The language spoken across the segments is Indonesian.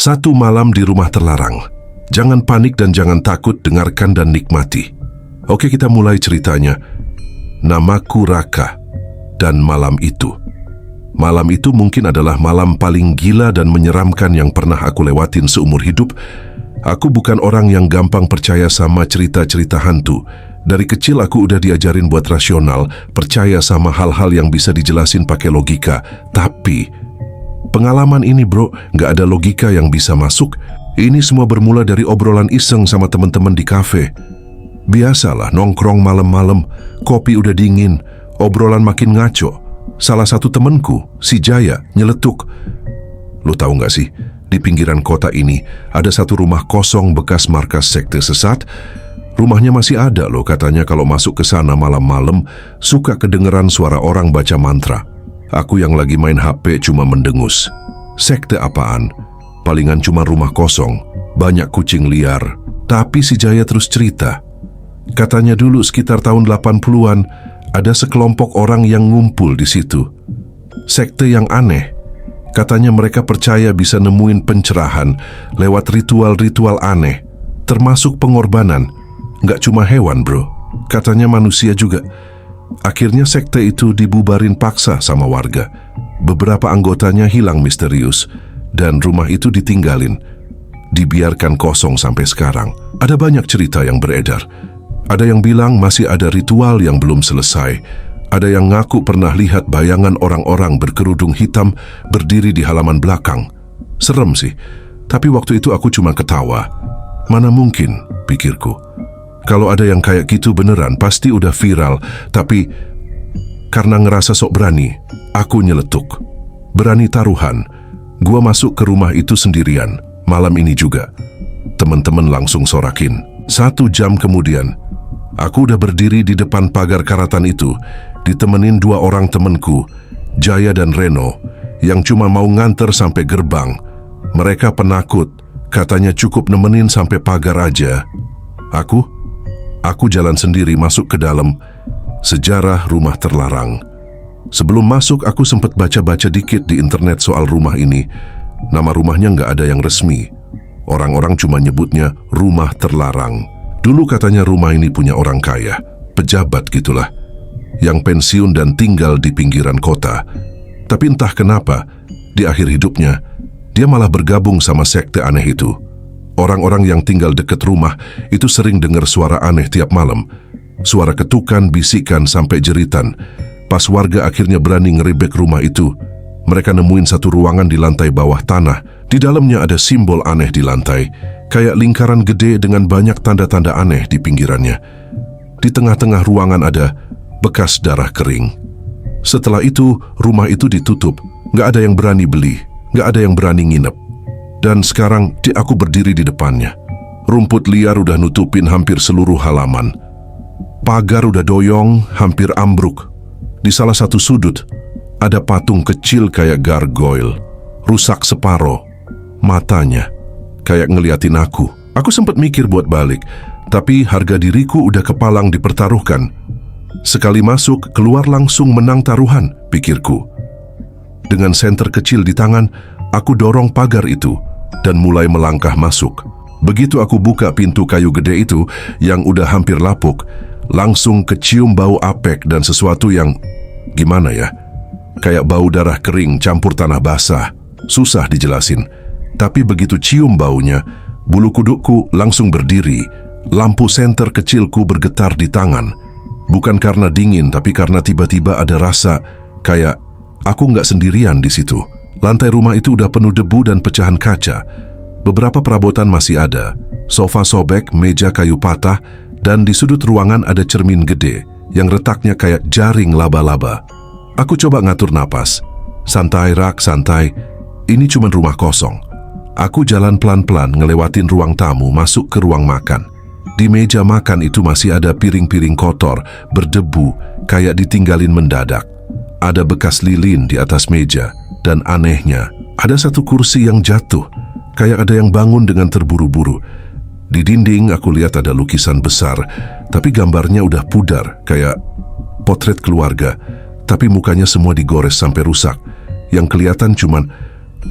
Satu malam di rumah terlarang. Jangan panik dan jangan takut, dengarkan dan nikmati. Oke, kita mulai ceritanya. Namaku Raka, dan malam itu. Malam itu mungkin adalah malam paling gila dan menyeramkan yang pernah aku lewatin seumur hidup. Aku bukan orang yang gampang percaya sama cerita-cerita hantu. Dari kecil aku udah diajarin buat rasional, percaya sama hal-hal yang bisa dijelasin pakai logika. Tapi pengalaman ini bro, gak ada logika yang bisa masuk. Ini semua bermula dari obrolan iseng sama teman-teman di kafe. Biasalah nongkrong malam-malam, kopi udah dingin, obrolan makin ngaco. Salah satu temenku, si Jaya, nyeletuk. Lu tahu gak sih, di pinggiran kota ini ada satu rumah kosong bekas markas sekte sesat. Rumahnya masih ada loh, katanya kalau masuk ke sana malam-malam suka kedengeran suara orang baca mantra. Aku yang lagi main HP cuma mendengus. Sekte apaan? Palingan cuma rumah kosong, banyak kucing liar. Tapi si Jaya terus cerita. Katanya dulu sekitar tahun 80-an ada sekelompok orang yang ngumpul di situ. Sekte yang aneh. Katanya mereka percaya bisa nemuin pencerahan lewat ritual-ritual aneh, termasuk pengorbanan. Nggak cuma hewan bro, katanya manusia juga. Akhirnya sekte itu dibubarin paksa sama warga. Beberapa anggotanya hilang misterius, dan rumah itu ditinggalin. Dibiarkan kosong sampai sekarang. Ada banyak cerita yang beredar. Ada yang bilang masih ada ritual yang belum selesai. Ada yang ngaku pernah lihat bayangan orang-orang berkerudung hitam berdiri di halaman belakang. Serem sih, tapi waktu itu aku cuma ketawa. Mana mungkin, pikirku. Kalau ada yang kayak gitu beneran pasti udah viral, tapi karena ngerasa sok berani, aku nyeletuk. Berani taruhan, gua masuk ke rumah itu sendirian, malam ini juga. Teman-teman langsung sorakin. 1 jam kemudian, aku udah berdiri di depan pagar karatan itu, ditemenin 2 orang temenku, Jaya dan Reno, yang cuma mau nganter sampai gerbang. Mereka penakut, katanya cukup nemenin sampai pagar aja. Aku jalan sendiri masuk ke dalam. Sejarah rumah terlarang. Sebelum masuk, aku sempat baca-baca dikit di internet soal rumah ini. Nama rumahnya nggak ada yang resmi. Orang-orang cuma nyebutnya rumah terlarang. Dulu katanya rumah ini punya orang kaya, pejabat gitulah, yang pensiun dan tinggal di pinggiran kota. Tapi entah kenapa, di akhir hidupnya, dia malah bergabung sama sekte aneh itu. Orang-orang yang tinggal dekat rumah itu sering dengar suara aneh tiap malam. Suara ketukan, bisikan, sampai jeritan. Pas warga akhirnya berani ngerebek rumah itu, mereka nemuin satu ruangan di lantai bawah tanah. Di dalamnya ada simbol aneh di lantai, kayak lingkaran gede dengan banyak tanda-tanda aneh di pinggirannya. Di tengah-tengah ruangan ada bekas darah kering. Setelah itu, rumah itu ditutup. Nggak ada yang berani beli, nggak ada yang berani nginep. Dan sekarang aku berdiri di depannya. Rumput liar udah nutupin hampir seluruh halaman. Pagar udah doyong, hampir ambruk. Di salah satu sudut, ada patung kecil kayak gargoyle. Rusak separoh. Matanya kayak ngeliatin aku. Aku sempat mikir buat balik, tapi harga diriku udah kepalang dipertaruhkan. Sekali masuk, keluar langsung menang taruhan, pikirku. Dengan senter kecil di tangan, aku dorong pagar itu dan mulai melangkah masuk. Begitu aku buka pintu kayu gede itu yang udah hampir lapuk, langsung kecium bau apek dan sesuatu yang, gimana ya, kayak bau darah kering campur tanah basah. Susah dijelasin. Tapi begitu cium baunya, bulu kudukku langsung berdiri. Lampu senter kecilku bergetar di tangan. Bukan karena dingin, tapi karena tiba-tiba ada rasa kayak aku nggak sendirian di situ. Lantai rumah itu udah penuh debu dan pecahan kaca. Beberapa perabotan masih ada. Sofa sobek, meja kayu patah, dan di sudut ruangan ada cermin gede yang retaknya kayak jaring laba-laba. Aku coba ngatur napas. Santai, Rak, santai. Ini cuma rumah kosong. Aku jalan pelan-pelan ngelewatin ruang tamu masuk ke ruang makan. Di meja makan itu masih ada piring-piring kotor, berdebu, kayak ditinggalin mendadak. Ada bekas lilin di atas meja. Dan anehnya, ada satu kursi yang jatuh, kayak ada yang bangun dengan terburu-buru. Di dinding aku lihat ada lukisan besar, tapi gambarnya udah pudar, kayak potret keluarga. Tapi mukanya semua digores sampai rusak. Yang kelihatan cuman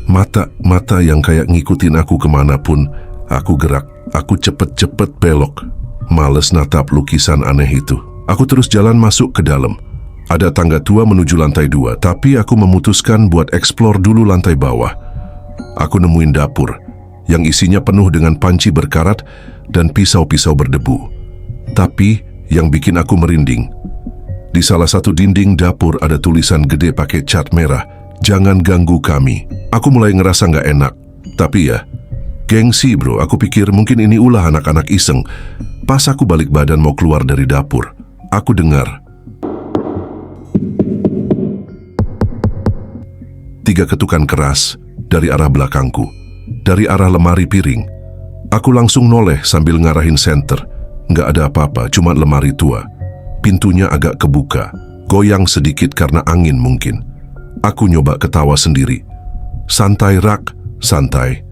Mata yang kayak ngikutin aku kemanapun aku gerak. Aku cepet-cepet belok. Males natap lukisan aneh itu. Aku terus jalan masuk ke dalam. Ada tangga tua menuju lantai 2, tapi aku memutuskan buat eksplor dulu lantai bawah. Aku nemuin dapur yang isinya penuh dengan panci berkarat dan pisau-pisau berdebu. Tapi yang bikin aku merinding, di salah satu dinding dapur ada tulisan gede pakai cat merah, "Jangan ganggu kami." Aku mulai ngerasa nggak enak. Tapi ya, gengsi bro, aku pikir mungkin ini ulah anak-anak iseng. Pas aku balik badan mau keluar dari dapur, aku dengar 3 ketukan keras dari arah belakangku, dari arah lemari piring. Aku langsung noleh sambil ngarahin senter. Nggak ada apa-apa, cuma lemari tua. Pintunya agak kebuka, goyang sedikit karena angin mungkin. Aku nyoba ketawa sendiri. Santai Rak, santai.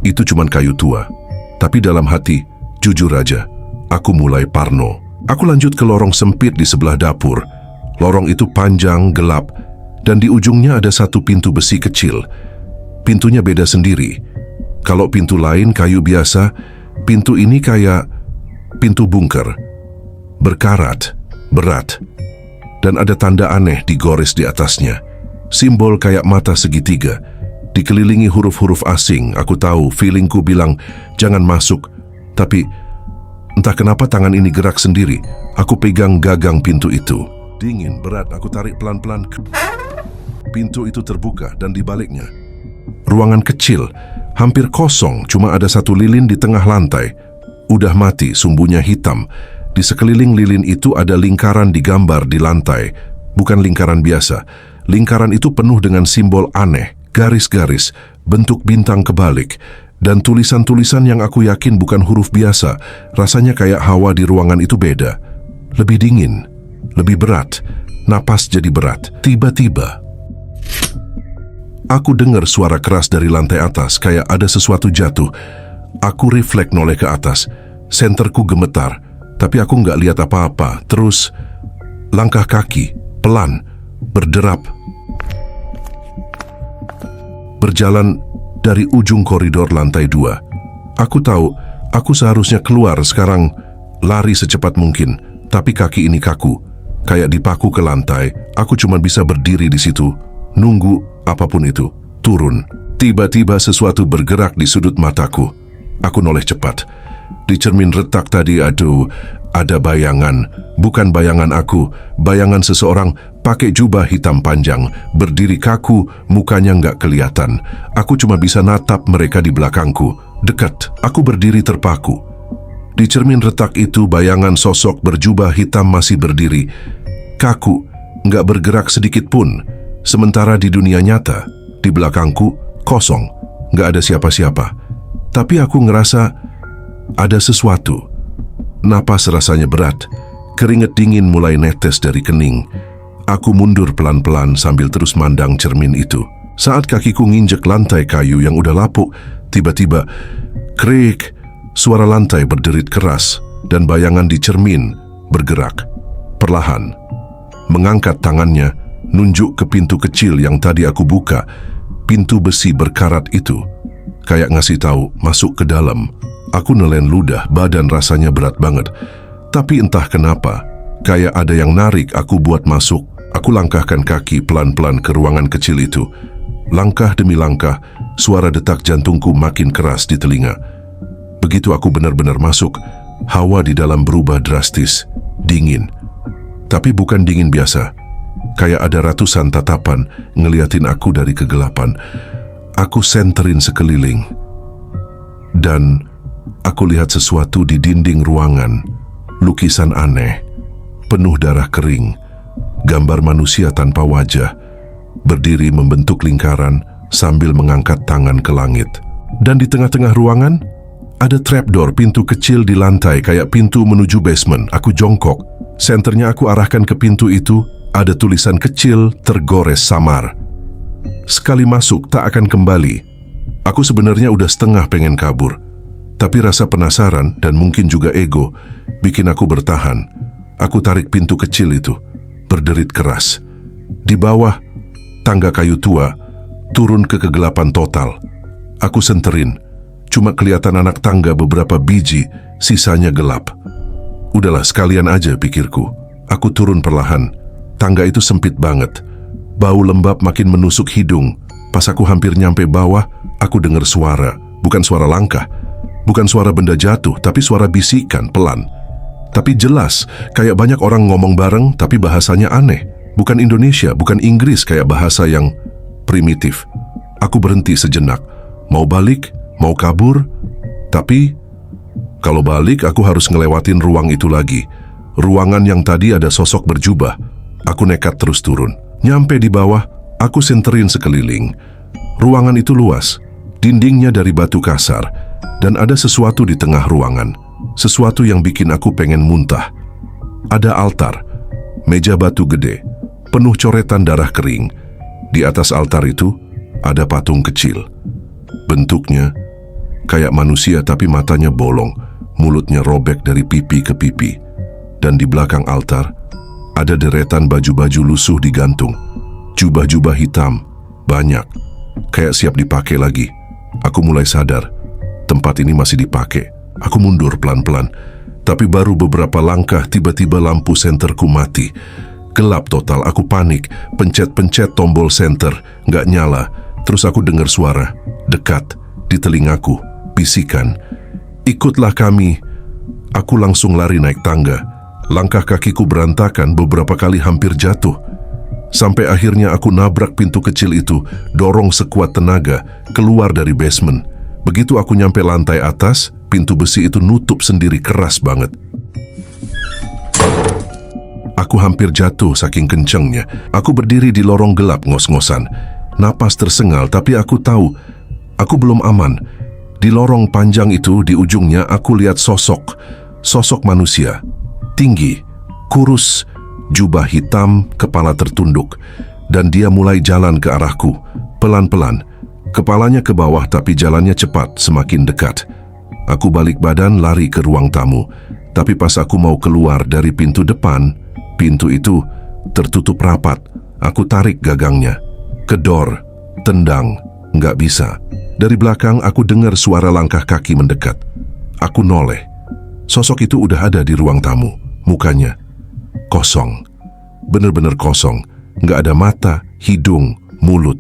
Itu cuma kayu tua. Tapi dalam hati, jujur aja, aku mulai parno. Aku lanjut ke lorong sempit di sebelah dapur. Lorong itu panjang, gelap, dan di ujungnya ada satu pintu besi kecil. Pintunya beda sendiri. Kalau pintu lain kayu biasa, pintu ini kayak pintu bunker. Berkarat, berat, dan ada tanda aneh digores di atasnya. Simbol kayak mata segitiga. Dikelilingi huruf-huruf asing. Aku tahu, feelingku bilang, jangan masuk. Tapi, entah kenapa tangan ini gerak sendiri. Aku pegang gagang pintu itu. Dingin, berat, aku tarik pelan-pelan. Pintu itu terbuka dan di baliknya ruangan kecil, hampir kosong, cuma ada satu lilin di tengah lantai. Udah mati, sumbunya hitam. Di sekeliling lilin itu ada lingkaran digambar di lantai. Bukan lingkaran biasa. Lingkaran itu penuh dengan simbol aneh, garis-garis, bentuk bintang kebalik, dan tulisan-tulisan yang aku yakin bukan huruf biasa. Rasanya kayak hawa di ruangan itu beda. Lebih dingin, lebih berat. Napas jadi berat. Tiba-tiba aku dengar suara keras dari lantai atas, kayak ada sesuatu jatuh. Aku refleks noleh ke atas. Senterku gemetar, tapi aku nggak lihat apa-apa. Terus, langkah kaki, pelan, berderap. Berjalan dari ujung koridor lantai 2. Aku tahu, aku seharusnya keluar sekarang, lari secepat mungkin. Tapi kaki ini kaku, kayak dipaku ke lantai. Aku cuma bisa berdiri di situ, nunggu apapun itu turun. Tiba-tiba sesuatu bergerak di sudut mataku. Aku noleh cepat. Di cermin retak tadi, ada bayangan. Bukan bayangan aku, bayangan seseorang pakai jubah hitam panjang, berdiri kaku, mukanya nggak kelihatan. Aku cuma bisa natap mereka di belakangku. Dekat, aku berdiri terpaku. Di cermin retak itu, bayangan sosok berjubah hitam masih berdiri. Kaku, nggak bergerak sedikit pun. Sementara di dunia nyata, di belakangku, kosong, nggak ada siapa-siapa. Tapi aku ngerasa ada sesuatu. Napas rasanya berat, keringat dingin mulai netes dari kening. Aku mundur pelan-pelan sambil terus mandang cermin itu. Saat kakiku nginjek lantai kayu yang udah lapuk, tiba-tiba, krik, suara lantai berderit keras, dan bayangan di cermin bergerak. Perlahan, mengangkat tangannya, nunjuk ke pintu kecil yang tadi aku buka. Pintu besi berkarat itu kayak ngasih tahu masuk ke dalam. Aku nelen ludah, badan rasanya berat banget. Tapi entah kenapa, kayak ada yang narik aku buat masuk. Aku langkahkan kaki pelan-pelan ke ruangan kecil itu. Langkah demi langkah, suara detak jantungku makin keras di telinga. Begitu aku benar-benar masuk, hawa di dalam berubah drastis, dingin. Tapi bukan dingin biasa. Kayak ada ratusan tatapan ngeliatin aku dari kegelapan. Aku senterin sekeliling. Dan aku lihat sesuatu di dinding ruangan. Lukisan aneh, penuh darah kering. Gambar manusia tanpa wajah, berdiri membentuk lingkaran sambil mengangkat tangan ke langit. Dan di tengah-tengah ruangan, ada trapdoor, pintu kecil di lantai kayak pintu menuju basement. Aku jongkok. Senternya aku arahkan ke pintu itu. Ada tulisan kecil tergores samar. Sekali masuk tak akan kembali. Aku sebenarnya udah setengah pengen kabur. Tapi rasa penasaran dan mungkin juga ego bikin aku bertahan. Aku tarik pintu kecil itu, berderit keras. Di bawah, tangga kayu tua, turun ke kegelapan total. Aku senterin, cuma kelihatan anak tangga beberapa biji, sisanya gelap. Udahlah sekalian aja pikirku. Aku turun perlahan. Tangga itu sempit banget. Bau lembab makin menusuk hidung. Pas aku hampir nyampe bawah, aku dengar suara. Bukan suara langkah, bukan suara benda jatuh, tapi suara bisikan pelan. Tapi jelas, kayak banyak orang ngomong bareng, tapi bahasanya aneh. Bukan Indonesia, bukan Inggris, kayak bahasa yang primitif. Aku berhenti sejenak. Mau balik, mau kabur, tapi kalau balik aku harus ngelewatin ruang itu lagi. Ruangan yang tadi ada sosok berjubah. Aku nekat terus turun. Nyampe di bawah, aku senterin sekeliling. Ruangan itu luas, dindingnya dari batu kasar, dan ada sesuatu di tengah ruangan. Sesuatu yang bikin aku pengen muntah. Ada altar, meja batu gede, penuh coretan darah kering. Di atas altar itu ada patung kecil. Bentuknya kayak manusia tapi matanya bolong, mulutnya robek dari pipi ke pipi. Dan di belakang altar ada deretan baju-baju lusuh digantung. Jubah-jubah hitam, banyak, kayak siap dipakai lagi. Aku mulai sadar, tempat ini masih dipakai. Aku mundur pelan-pelan, tapi baru beberapa langkah tiba-tiba lampu senterku mati. Gelap total, aku panik, pencet-pencet tombol senter, nggak nyala. Terus aku dengar suara, dekat, di telingaku, bisikan, "Ikutlah kami." Aku langsung lari naik tangga. Langkah kakiku berantakan, beberapa kali hampir jatuh. Sampai akhirnya aku nabrak pintu kecil itu, dorong sekuat tenaga, keluar dari basement. Begitu aku nyampe lantai atas, pintu besi itu nutup sendiri keras banget. Aku hampir jatuh saking kencengnya. Aku berdiri di lorong gelap ngos-ngosan. Napas tersengal, tapi aku tahu aku belum aman. Di lorong panjang itu, di ujungnya aku lihat sosok manusia. Tinggi, kurus, jubah hitam, kepala tertunduk. Dan dia mulai jalan ke arahku, pelan-pelan. Kepalanya ke bawah tapi jalannya cepat, semakin dekat. Aku balik badan lari ke ruang tamu. Tapi pas aku mau keluar dari pintu depan, pintu itu tertutup rapat. Aku tarik gagangnya. Kedor, tendang, nggak bisa. Dari belakang aku dengar suara langkah kaki mendekat. Aku noleh. Sosok itu udah ada di ruang tamu. Mukanya kosong. Bener-bener kosong. Nggak ada mata, hidung, mulut.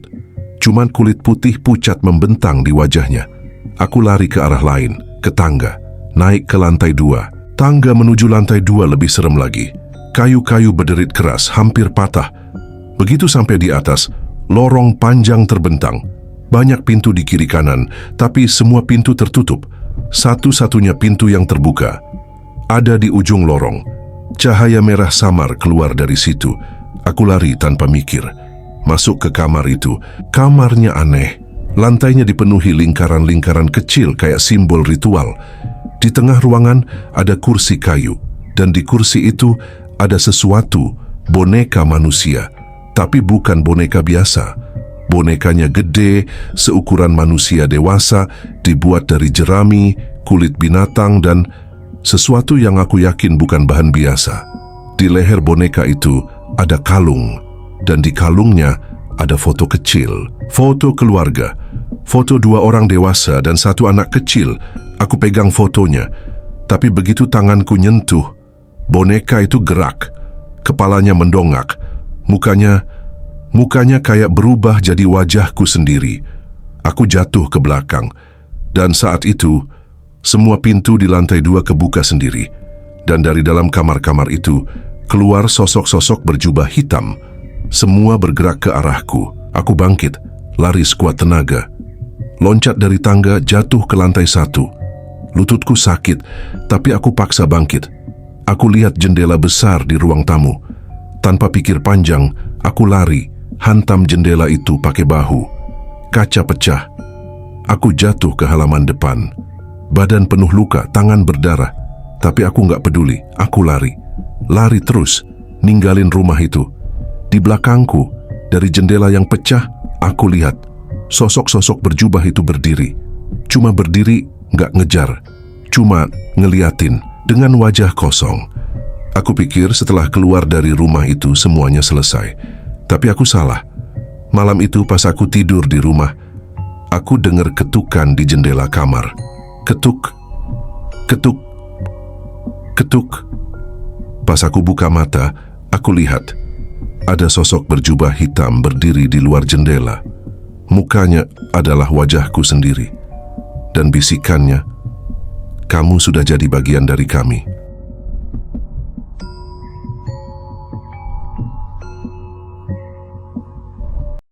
Cuman kulit putih pucat membentang di wajahnya. Aku lari ke arah lain, ke tangga. Naik ke lantai 2. Tangga menuju lantai 2 lebih serem lagi. Kayu-kayu berderit keras, hampir patah. Begitu sampai di atas, lorong panjang terbentang. Banyak pintu di kiri kanan, tapi semua pintu tertutup. Satu-satunya pintu yang terbuka ada di ujung lorong. Cahaya merah samar keluar dari situ. Aku lari tanpa mikir. Masuk ke kamar itu. Kamarnya aneh. Lantainya dipenuhi lingkaran-lingkaran kecil kayak simbol ritual. Di tengah ruangan ada kursi kayu. Dan di kursi itu ada sesuatu, boneka manusia. Tapi bukan boneka biasa. Bonekanya gede, seukuran manusia dewasa, dibuat dari jerami, kulit binatang, dan sesuatu yang aku yakin bukan bahan biasa. Di leher boneka itu ada kalung, dan di kalungnya ada foto kecil, foto keluarga, foto 2 orang dewasa dan 1 anak kecil. Aku pegang fotonya, tapi begitu tanganku nyentuh, boneka itu gerak, kepalanya mendongak, Mukanya kayak berubah jadi wajahku sendiri. Aku jatuh ke belakang, dan saat itu, semua pintu di lantai 2 kebuka sendiri. Dan dari dalam kamar-kamar itu, keluar sosok-sosok berjubah hitam. Semua bergerak ke arahku. Aku bangkit, lari sekuat tenaga. Loncat dari tangga, jatuh ke lantai 1. Lututku sakit, tapi aku paksa bangkit. Aku lihat jendela besar di ruang tamu. Tanpa pikir panjang, aku lari. Hantam jendela itu pakai bahu. Kaca pecah. Aku jatuh ke halaman depan. Badan penuh luka, tangan berdarah. Tapi aku nggak peduli, aku lari. Lari terus, ninggalin rumah itu. Di belakangku, dari jendela yang pecah, aku lihat sosok-sosok berjubah itu berdiri. Cuma berdiri, nggak ngejar. Cuma ngeliatin dengan wajah kosong. Aku pikir setelah keluar dari rumah itu semuanya selesai. Tapi aku salah. Malam itu pas aku tidur di rumah, aku dengar ketukan di jendela kamar. Ketuk, ketuk, ketuk. Pas aku buka mata, aku lihat ada sosok berjubah hitam berdiri di luar jendela. Mukanya adalah wajahku sendiri. Dan bisikannya, "Kamu sudah jadi bagian dari kami."